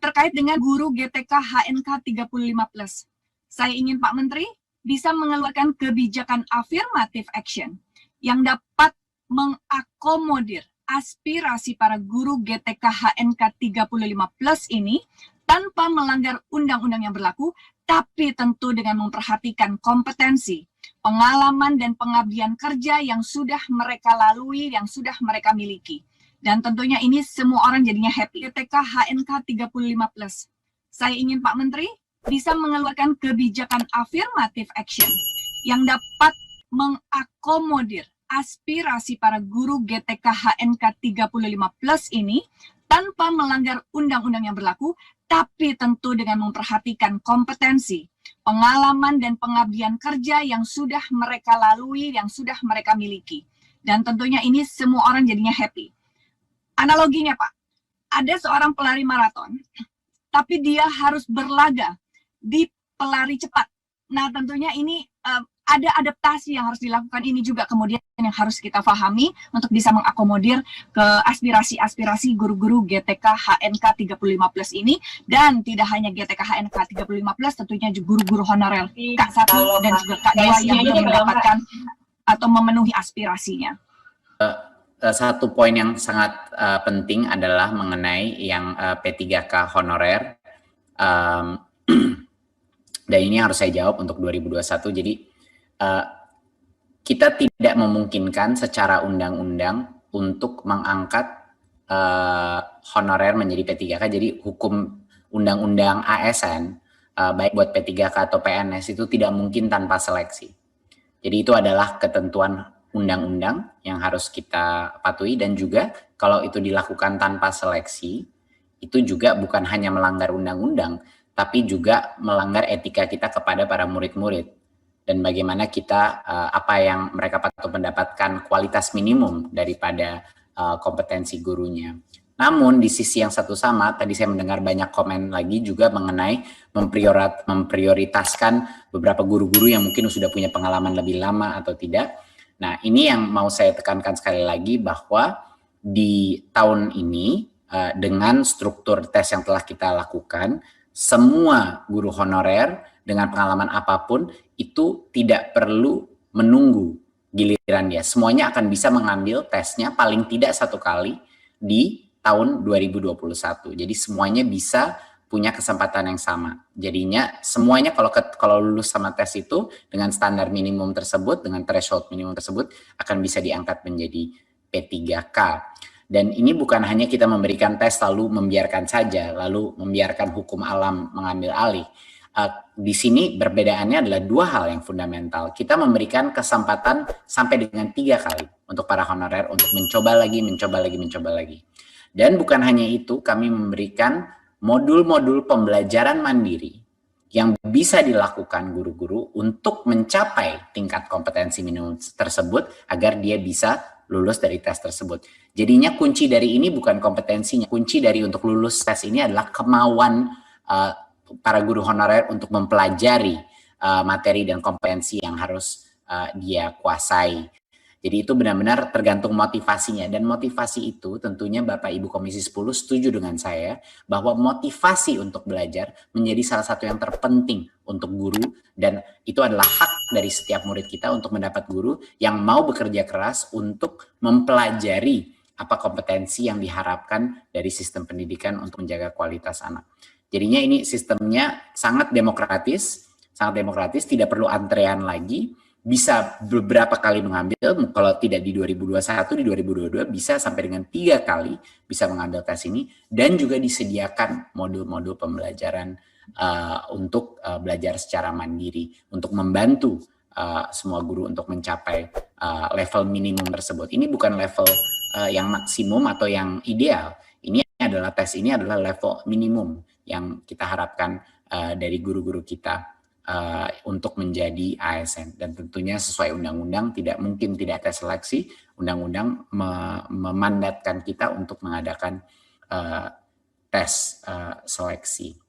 terkait dengan guru GTK HNK 35+. Saya ingin Pak Menteri bisa mengeluarkan kebijakan affirmative action yang dapat mengakomodir aspirasi para guru GTK HNK 35+ ini tanpa melanggar undang-undang yang berlaku, tapi tentu dengan memperhatikan kompetensi, pengalaman, dan pengabdian kerja yang sudah mereka lalui, yang sudah mereka miliki. Dan tentunya ini semua orang jadinya happy. GTK HNK 35+. Saya ingin Pak Menteri bisa mengeluarkan kebijakan affirmative action yang dapat mengakomodir aspirasi para guru GTK HNK 35+ ini tanpa melanggar undang-undang yang berlaku, tapi tentu dengan memperhatikan kompetensi, pengalaman, dan pengabdian kerja yang sudah mereka lalui, yang sudah mereka miliki. Dan tentunya ini semua orang jadinya happy. Analoginya Pak, ada seorang pelari maraton, tapi dia harus berlaga di pelari cepat. Nah tentunya ini ada adaptasi yang harus dilakukan, ini juga kemudian yang harus kita pahami untuk bisa mengakomodir ke aspirasi-aspirasi guru-guru GTK HNK 35+ ini, dan tidak hanya GTK HNK 35+, tentunya juga guru-guru honorer K1 dan juga K2 yang belum mendapatkan atau memenuhi aspirasinya. Satu poin yang sangat penting adalah mengenai yang P3K honorer, dan ini harus saya jawab untuk 2021. Jadi kita tidak memungkinkan secara undang-undang untuk mengangkat honorer menjadi P3K. Jadi hukum undang-undang ASN baik buat P3K atau PNS itu tidak mungkin tanpa seleksi. Jadi itu adalah ketentuan undang-undang yang harus kita patuhi, dan juga kalau itu dilakukan tanpa seleksi, itu juga bukan hanya melanggar undang-undang, tapi juga melanggar etika kita kepada para murid-murid. Dan bagaimana kita, apa yang mereka patut mendapatkan kualitas minimum daripada kompetensi gurunya. Namun di sisi yang satu sama, tadi saya mendengar banyak komen lagi juga mengenai memprioritaskan beberapa guru-guru yang mungkin sudah punya pengalaman lebih lama atau tidak. Nah, ini yang mau saya tekankan sekali lagi, bahwa di tahun ini dengan struktur tes yang telah kita lakukan, semua guru honorer dengan pengalaman apapun itu tidak perlu menunggu giliran dia. Semuanya akan bisa mengambil tesnya paling tidak 1 kali di tahun 2021. Jadi semuanya bisa punya kesempatan yang sama. Jadinya semuanya kalau lulus sama tes itu dengan standar minimum tersebut, dengan threshold minimum tersebut, akan bisa diangkat menjadi P3K. Dan ini bukan hanya kita memberikan tes lalu membiarkan saja, lalu membiarkan hukum alam mengambil alih. Di sini perbedaannya adalah 2 hal yang fundamental. Kita memberikan kesempatan sampai dengan 3 kali untuk para honorer untuk mencoba lagi. Dan bukan hanya itu, kami memberikan modul-modul pembelajaran mandiri yang bisa dilakukan guru-guru untuk mencapai tingkat kompetensi minimum tersebut agar dia bisa lulus dari tes tersebut. Jadinya kunci dari ini bukan kompetensinya, kunci dari untuk lulus tes ini adalah kemauan para guru honorer untuk mempelajari materi dan kompetensi yang harus dia kuasai. Jadi itu benar-benar tergantung motivasinya, dan motivasi itu tentunya Bapak Ibu Komisi 10 setuju dengan saya bahwa motivasi untuk belajar menjadi salah satu yang terpenting untuk guru, dan itu adalah hak dari setiap murid kita untuk mendapat guru yang mau bekerja keras untuk mempelajari apa kompetensi yang diharapkan dari sistem pendidikan untuk menjaga kualitas anak. Jadinya ini sistemnya sangat demokratis, tidak perlu antrean lagi. Bisa beberapa kali mengambil, kalau tidak di 2021, di 2022 bisa sampai dengan 3 kali bisa mengambil tes ini, dan juga disediakan modul-modul pembelajaran untuk belajar secara mandiri, untuk membantu semua guru untuk mencapai level minimum tersebut. Ini bukan level yang maksimum atau yang ideal, ini adalah tes ini adalah level minimum yang kita harapkan dari guru-guru kita untuk menjadi ASN, dan tentunya sesuai undang-undang tidak mungkin tidak tes seleksi. Undang-undang memandatkan kita untuk mengadakan tes seleksi.